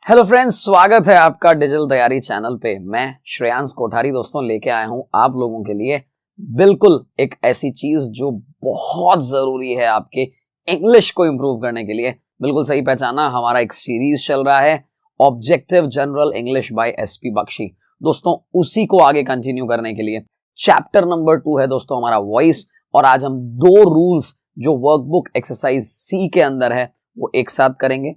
Hello friends, स्वागत है आपका डिजिटल तैयारी चैनल पे। मैं श्रेयांश कोठारी दोस्तों लेके आया हूं आप लोगों के लिए बिल्कुल एक ऐसी चीज जो बहुत जरूरी है आपके इंग्लिश को इंप्रूव करने के लिए। बिल्कुल सही पहचाना, हमारा एक सीरीज चल रहा है objective general English by SP Bakshi. दोस्तों उसी को आगे कंटिन्यू करने के लिए चैप्टर नंबर 2 है दोस्तों हमारा वॉइस, और आज हम 2 रूल्स जो वर्कबुक एक्सरसाइज सी के अंदर है वो एक साथ करेंगे।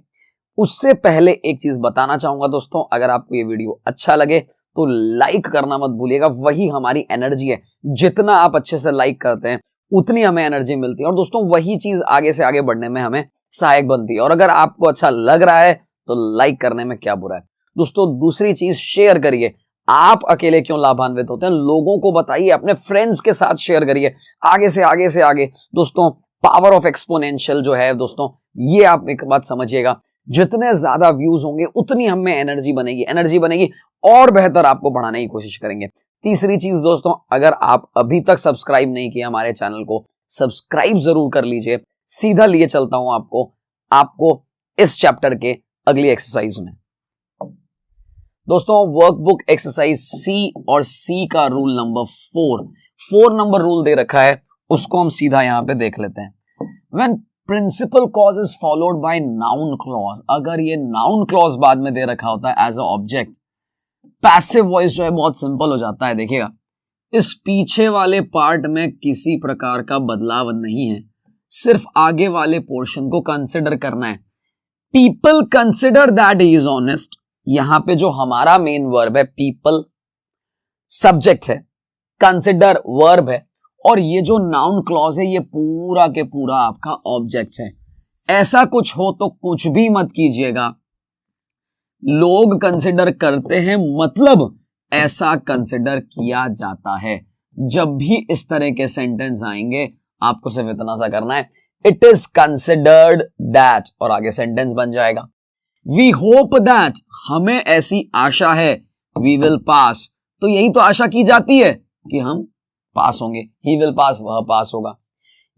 उससे पहले एक चीज बताना चाहूंगा दोस्तों, अगर आपको ये वीडियो अच्छा लगे तो लाइक करना मत भूलिएगा। वही हमारी एनर्जी है, जितना आप अच्छे से लाइक करते हैं उतनी हमें एनर्जी मिलती है, और दोस्तों वही चीज आगे से आगे बढ़ने में हमें सहायक बनती है। और अगर आपको अच्छा लग रहा है तो लाइक करने में क्या बुरा है दोस्तों। दूसरी चीज, शेयर करिए। आप अकेले क्यों लाभान्वित होते हैं, लोगों को बताइए, अपने फ्रेंड्स के साथ शेयर करिए। आगे से आगे दोस्तों पावर ऑफ एक्सपोनेंशियल जो है दोस्तों, ये आप एक बात समझिएगा, जितने ज्यादा व्यूज होंगे उतनी हमें एनर्जी बनेगी और बेहतर आपको बढ़ाने की कोशिश करेंगे। तीसरी चीज दोस्तों, अगर आप अभी तक सब्सक्राइब नहीं किया हमारे चैनल को, सब्सक्राइब जरूर कर लीजिए। सीधा लिए चलता हूं आपको इस चैप्टर के अगली एक्सरसाइज में। दोस्तों वर्कबुक एक्सरसाइज सी और सी का रूल नंबर 4 नंबर रूल दे रखा है, उसको हम सीधा यहां पे देख लेते हैं। When principal clause is followed by noun clause, अगर ये नाउन क्लॉज बाद में दे रखा होता है as a object, passive voice जो है बहुत सिंपल हो जाता है। देखिएगा, इस पीछे वाले पार्ट में किसी प्रकार का बदलाव नहीं है, सिर्फ आगे वाले पोर्शन को कंसिडर करना है। People consider that he is honest, यहां पे जो हमारा मेन वर्ब है पीपल सब्जेक्ट है, कंसिडर वर्ब है, और ये जो नाउन क्लॉज है ये पूरा के पूरा आपका ऑब्जेक्ट है। ऐसा कुछ हो तो कुछ भी मत कीजिएगा, लोग कंसिडर करते हैं मतलब ऐसा कंसिडर किया जाता है। जब भी इस तरह के सेंटेंस आएंगे आपको सिर्फ इतना सा करना है, इट इज कंसिडर्ड दैट, और आगे सेंटेंस बन जाएगा। वी होप दैट, हमें ऐसी आशा है। वी विल पास, तो यही तो आशा की जाती है कि हम पास होंगे। ही विल पास, वह पास होगा।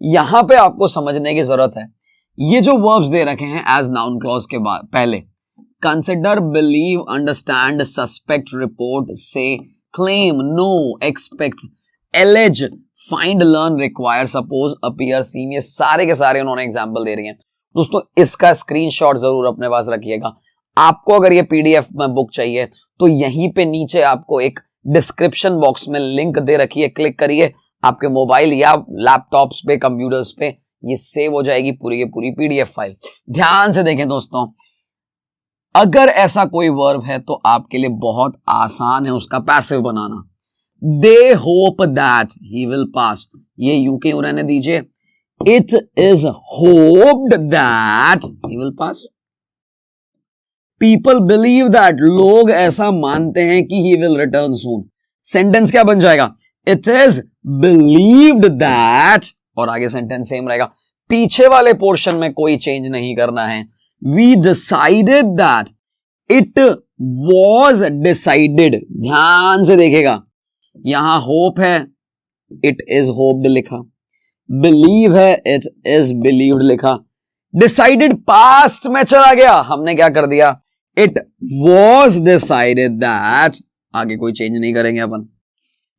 यहां पे आपको समझने की जरूरत है, ये जो वर्ब्स दे रखे हैं एज नाउन क्लॉज के बाद पहले, consider, believe, understand, suspect, report, say, claim, know, expect, allege, find, learn, require, suppose, appear, seem, ये सारे के सारे उन्होंने एग्जाम्पल दे रही हैं। दोस्तों इसका स्क्रीनशॉट जरूर अपने पास रखिएगा। आपको अगर ये पीडीएफ में बुक चाहिए तो यहीं पे नीचे आपको एक डिस्क्रिप्शन बॉक्स में लिंक दे रखी है, क्लिक करिए, आपके मोबाइल या लैपटॉप्स पे, कंप्यूटर्स पे ये सेव हो जाएगी पूरी की पूरी पीडीएफ फाइल। ध्यान से देखें दोस्तों, अगर ऐसा कोई वर्ब है तो आपके लिए बहुत आसान है उसका passive banana. They hope that he will pass, ये यू के रहने दीजिए। It is hoped that he will pass. People believe that, लोग ऐसा मानते हैं कि he will return soon. Sentence क्या बन जाएगा, इट इज बिलीव्ड दैट, और आगे सेंटेंस सेम रहेगा। पीछे वाले पोर्शन में कोई चेंज नहीं करना है। We decided that, it was decided. ध्यान से देखेगा, यहां होप है, इट इज होप्ड लिखा। बिलीव है, इट इज बिलीव्ड लिखा। डिसाइडेड पास्ट में चला गया, हमने क्या कर दिया, इट वॉज डिसाइडेड दैट, आगे कोई चेंज नहीं करेंगे अपन।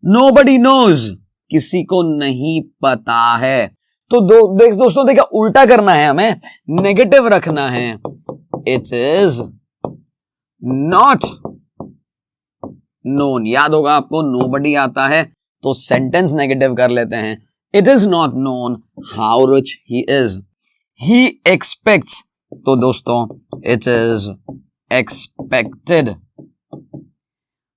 नोबडी नोज, किसी को नहीं पता है। तो दोस्तों देखिए, उल्टा करना है हमें, नेगेटिव रखना है। इट इज नॉट नोन, याद होगा आपको नोबडी आता है तो सेंटेंस नेगेटिव कर लेते हैं। It is not known how rich he is. He aspects, तो दोस्तों it is expected.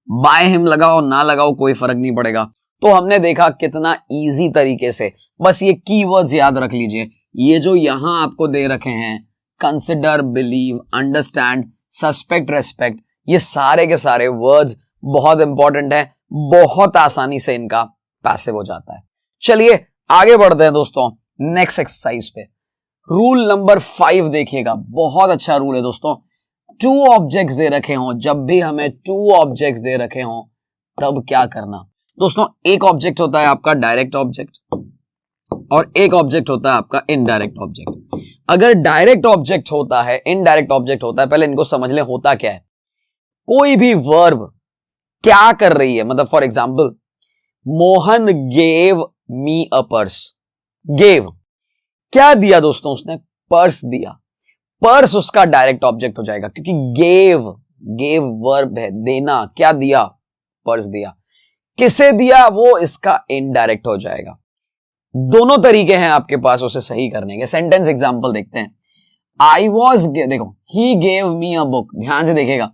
By him लगाओ ना लगाओ कोई फर्क नहीं पड़ेगा। तो हमने देखा कितना इजी तरीके से, बस ये कीवर्ड्स याद रख लीजिए। ये जो यहां आपको दे रखे हैं, consider, believe, understand, suspect, respect, ये सारे के सारे वर्ड्स बहुत इंपॉर्टेंट है, बहुत आसानी से इनका पैसिव हो जाता है। चलिए आगे बढ़ते हैं दोस्तों नेक्स्ट एक्सरसाइज पे। रूल नंबर 5 देखिएगा, बहुत अच्छा रूल है दोस्तों। 2 ऑब्जेक्ट्स दे रखे हों, जब भी हमें 2 ऑब्जेक्ट्स दे रखे हों तब क्या करना दोस्तों। एक ऑब्जेक्ट होता है आपका डायरेक्ट ऑब्जेक्ट और एक ऑब्जेक्ट होता है आपका इनडायरेक्ट ऑब्जेक्ट। अगर डायरेक्ट ऑब्जेक्ट होता है, इनडायरेक्ट ऑब्जेक्ट होता है, पहले इनको समझ लें होता क्या है। कोई भी वर्ब क्या कर रही है, मतलब for example Mohan gave me a purse. Gave क्या दिया दोस्तों, उसने पर्स दिया। पर्स उसका डायरेक्ट ऑब्जेक्ट हो जाएगा क्योंकि गेव, गेव वर्ब है, देना। क्या दिया, पर्स दिया। किसे दिया, वो इसका इनडायरेक्ट हो जाएगा। दोनों तरीके हैं आपके पास उसे सही करने के। सेंटेंस एग्जांपल देखते हैं। आई वॉज, देखो he gave me a book, ध्यान से देखेगा,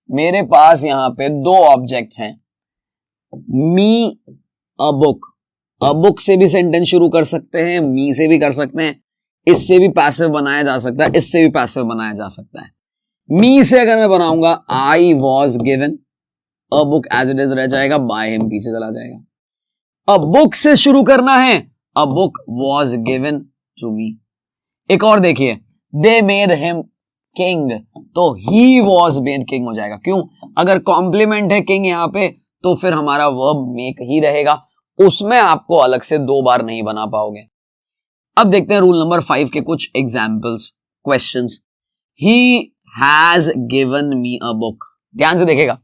मेरे पास यहां पे दो ऑब्जेक्ट हैं, मी अ बुक। अ बुक से भी सेंटेंस शुरू कर सकते हैं, मी से भी कर सकते हैं, इससे भी पैसिव बनाया जा सकता है, इससे भी पैसिव बनाया जा सकता है। मी से अगर मैं बनाऊंगा I was given a book, as it is रह जाएगा, बाय हिम पीछे चला जाएगा। अ बुक से शुरू करना है, a book was given to me. एक और देखिए, दे मेड हिम किंग, तो ही वॉज मेड किंग हो जाएगा। क्यों, अगर कॉम्प्लीमेंट है किंग यहां पे, तो फिर हमारा वर्ब मेक ही रहेगा, उसमें आपको अलग से दो बार नहीं बना पाओगे। अब देखते हैं रूल नंबर 5 के कुछ examples, questions. He has given me a book, ध्यान से देखेगा,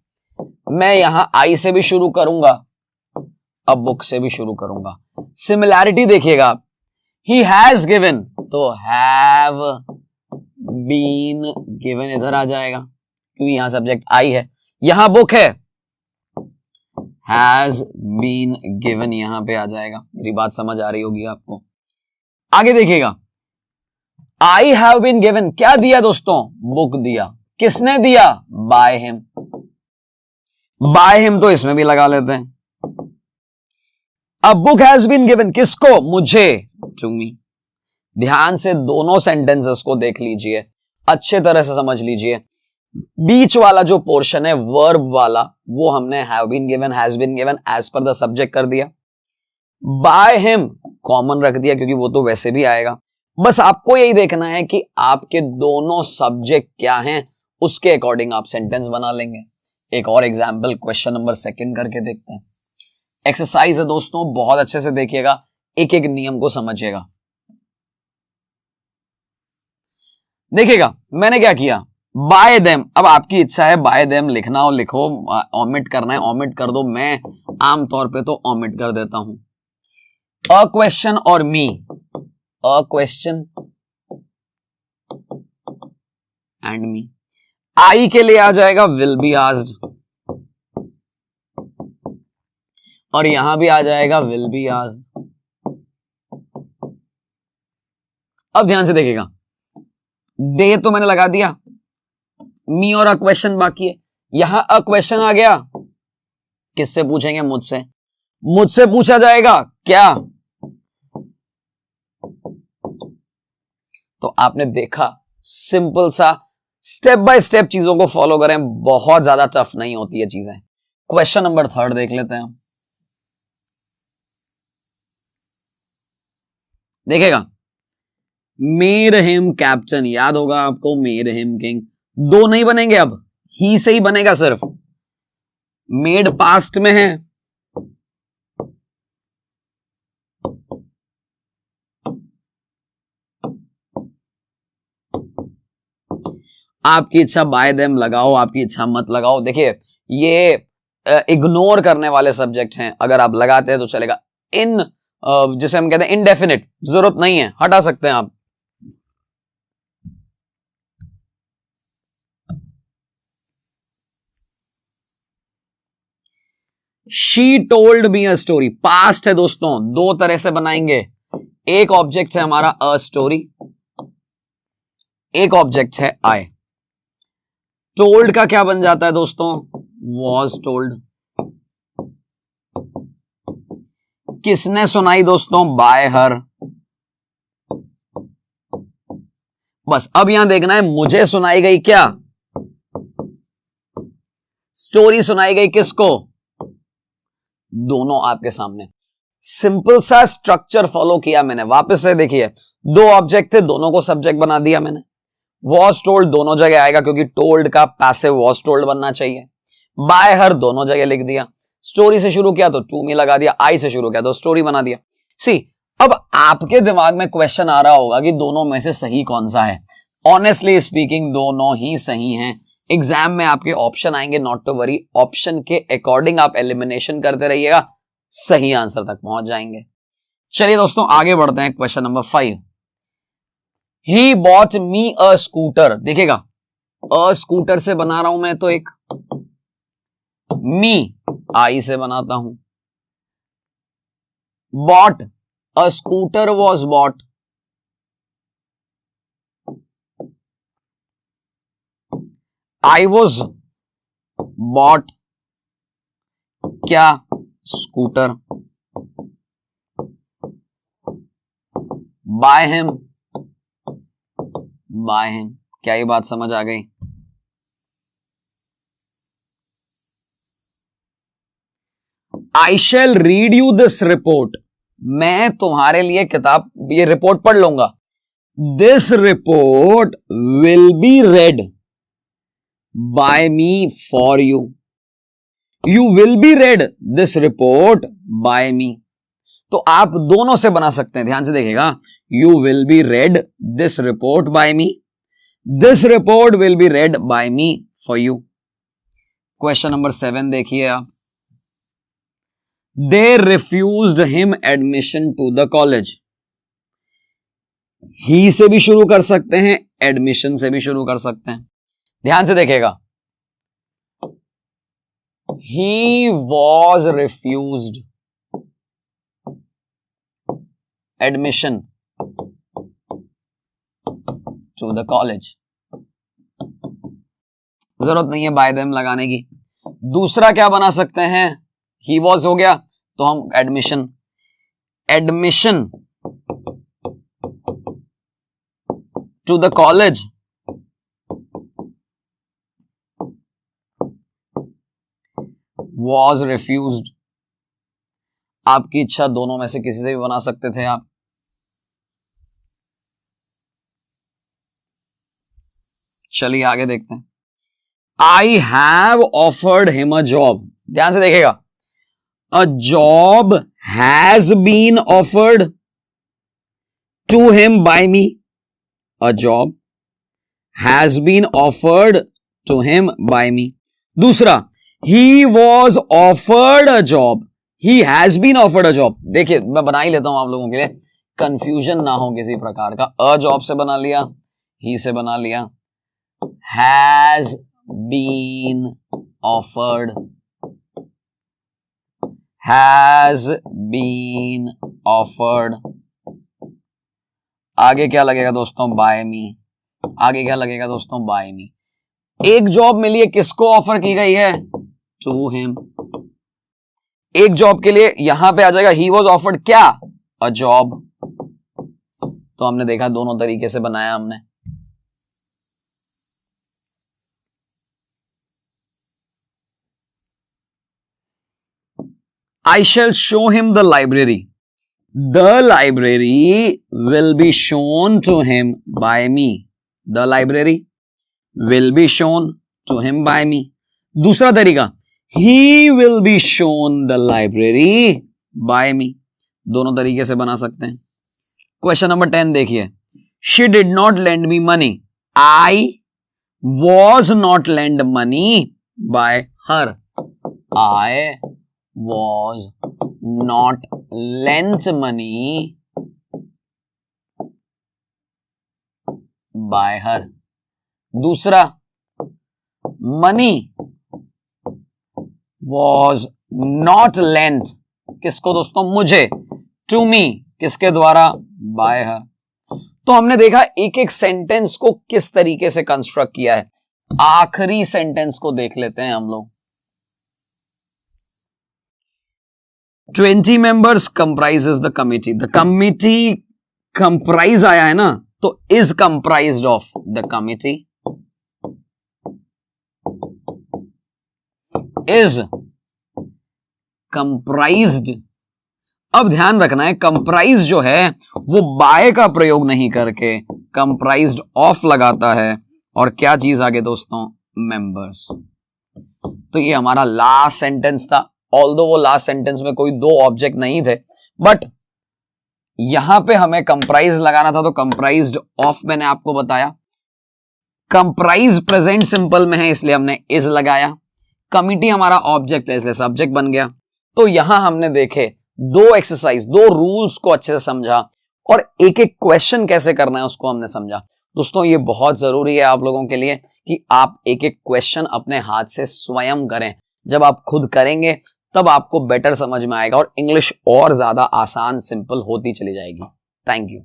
मैं यहां आई से भी शुरू करूंगा, अब बुक से भी शुरू करूंगा। सिमिलैरिटी देखिएगा, ही हैज गिवन तो हैव बीन गिवन इधर आ जाएगा क्योंकि यहां सब्जेक्ट आई है, यहां बुक है, हैज बीन गिवन यहां पे आ जाएगा। मेरी बात समझ आ रही होगी आपको। आगे देखिएगा, आई हैव बीन गिवन क्या दिया दोस्तों, बुक दिया। किसने दिया, बाय हिम। बाय हिम तो इसमें भी लगा लेते हैं। अब बुक हैज बीन गिवन किसको, मुझे, टू मी। ध्यान से दोनों सेंटेंसेस को देख लीजिए, अच्छे तरह से समझ लीजिए। बीच वाला जो पोर्शन है वर्ब वाला, वो हमने have been given, has been given as पर द सब्जेक्ट कर दिया। बाय हिम कॉमन रख दिया क्योंकि वो तो वैसे भी आएगा। बस आपको यही देखना है कि आपके दोनों सब्जेक्ट क्या हैं, उसके अकॉर्डिंग आप सेंटेंस बना लेंगे। एक और एग्जाम्पल क्वेश्चन नंबर 2 करके देखते हैं। एक्सरसाइज है दोस्तों, बहुत अच्छे से देखिएगा, एक एक नियम को समझिएगा। देखिएगा मैंने क्या किया, बाय देम, अब आपकी इच्छा है बाय देम लिखना हो लिखो, ओमिट करना है ओमिट कर दो, मैं आमतौर पे तो ओमिट कर देता हूं। अ क्वेश्चन और मी, अ क्वेश्चन एंड मी। आई के लिए आ जाएगा विल बी आस्क्ड, और यहां भी आ जाएगा विल बी आस्क्ड। अब ध्यान से देखिएगा, दे तो मैंने लगा दिया, मी और अ क्वेश्चन बाकी है। यहां अ क्वेश्चन आ गया, किससे पूछेंगे, मुझसे। मुझसे पूछा जाएगा क्या, तो आपने देखा, सिंपल सा, स्टेप बाय स्टेप चीजों को फॉलो करें, बहुत ज्यादा टफ नहीं होती है चीजें। क्वेश्चन नंबर 3 देख लेते हैं। देखेगा, मेड हिम कैप्टन, याद होगा आपको, मेड हिम किंग। दो नहीं बनेंगे, अब ही से ही बनेगा सिर्फ। मेड पास्ट में है, आपकी इच्छा बाय देम लगाओ, आपकी इच्छा मत लगाओ। देखिए ये इग्नोर करने वाले सब्जेक्ट हैं, अगर आप लगाते हैं तो चलेगा। इन जिसे हम कहते हैं इनडेफिनिट, जरूरत नहीं है, हटा सकते हैं आप। She told me a story, past है दोस्तों, दो तरह से बनाएंगे। एक ऑब्जेक्ट है हमारा अ स्टोरी, एक ऑब्जेक्ट है आई। टोल्ड का क्या बन जाता है दोस्तों, वॉज टोल्ड। किसने सुनाई दोस्तों, बाय हर। बस अब यहां देखना है, मुझे सुनाई गई क्या, स्टोरी सुनाई गई किसको, दोनों आपके सामने। सिंपल सा स्ट्रक्चर फॉलो किया मैंने। वापस से देखिए, दो ऑब्जेक्ट थे, दोनों को सब्जेक्ट बना दिया मैंने। वॉज टोल्ड दोनों जगह आएगा क्योंकि टोल्ड का पैसिव वॉज टोल्ड बनना चाहिए। बाय हर दोनों जगह लिख दिया। स्टोरी से शुरू किया तो टू मी लगा दिया, आई से शुरू किया तो स्टोरी बना दिया। सी अब आपके दिमाग में क्वेश्चन आ रहा होगा कि दोनों में से सही कौन सा है। ऑनेस्टली स्पीकिंग दोनों ही सही हैं। एग्जाम में आपके ऑप्शन आएंगे, नॉट टू वरी, ऑप्शन के अकॉर्डिंग आप एलिमिनेशन करते रहिएगा, सही आंसर तक पहुंच जाएंगे। चलिए दोस्तों आगे बढ़ते हैं। Question number 5, he bought me a scooter. देखिएगा अ स्कूटर से बना रहा हूं मैं तो एक, मी आई से बनाता हूं, bought a scooter was bought, I was bought क्या scooter, by him, by him. क्या ये बात समझ आ गई? I shall read you this report, मैं तुम्हारे लिए किताब, ये रिपोर्ट पढ़ लूंगा। This report will be read by me for you, you will be read this report by me. तो आप दोनों से बना सकते हैं, ध्यान से देखिएगा। You will be read this report by me, this report will be read by me for you. Question number 7 देखिए आप, they refused him admission to the college. He से भी शुरू कर सकते हैं, एडमिशन से भी शुरू कर सकते हैं। ध्यान से देखिएगा, he was refused admission to the college, जरूरत नहीं है बाय देम लगाने की। दूसरा क्या बना सकते हैं, ही वॉज हो गया तो हम admission, admission to the college was refused. आपकी इच्छा, दोनों में से किसी से भी बना सकते थे आप। चलिए आगे देखते हैं। I have offered him a job, ध्यान से देखिएगा, a job has been offered to him by me, a job has been offered to him by me. दूसरा, he was offered a job, he has been offered a job. देखिए मैं बना ही लेता हूं आप लोगों के लिए, कंफ्यूजन ना हो किसी प्रकार का। अ जॉब से बना लिया, ही से बना लिया, has been offered, has been offered. आगे क्या लगेगा दोस्तों, बाय मी। आगे क्या लगेगा दोस्तों, बाय मी। एक जॉब मिली है, किसको ऑफर की गई है, टू हिम। एक जॉब के लिए यहां पे आ जाएगा, ही वॉज ऑफर्ड क्या, अ जॉब। तो हमने देखा दोनों तरीके से बनाया हमने। I shall show him the library. The library will be shown to him by me. The library will be shown to him by me. दूसरा तरीका, he will be shown the library by me. दोनों तरीके से बना सकते हैं। Question number 10 देखिए, she did not lend me money. I was not lent money by her. I was not lent money by her. दूसरा, money was not lent, किसको दोस्तों, मुझे, to me, किसके द्वारा, by her. तो हमने देखा एक एक सेंटेंस को किस तरीके से कंस्ट्रक्ट किया है। आखिरी सेंटेंस को देख लेते हैं हम लोग। 20 members comprises the committee. The committee comprise आया है ना, तो is comprised of the committee, is comprised। अब ध्यान रखना है, कंप्राइज जो है वो बाय का प्रयोग नहीं करके कंप्राइज्ड ऑफ लगाता है। और क्या चीज आगे दोस्तों, मेंबर्स। तो ये हमारा लास्ट सेंटेंस था। ऑल्दो वो लास्ट सेंटेंस में कोई दो ऑब्जेक्ट नहीं थे, बट यहां पे हमें कंप्राइज लगाना था, तो कंप्राइज्ड ऑफ मैंने आपको बताया। कंप्राइज प्रेजेंट सिंपल में है इसलिए हमने इज लगाया। कमिटी हमारा ऑब्जेक्ट है इसलिए सब्जेक्ट बन गया। तो यहां हमने देखे दो एक्सरसाइज, दो रूल्स को अच्छे से समझा और एक एक क्वेश्चन कैसे करना है उसको हमने समझा। दोस्तों ये बहुत जरूरी है आप लोगों के लिए कि आप एक एक क्वेश्चन अपने हाथ से स्वयं करें। जब आप खुद करेंगे तब आपको बेटर समझ में आएगा और इंग्लिश और ज्यादा आसान सिंपल होती चली जाएगी। Thank you.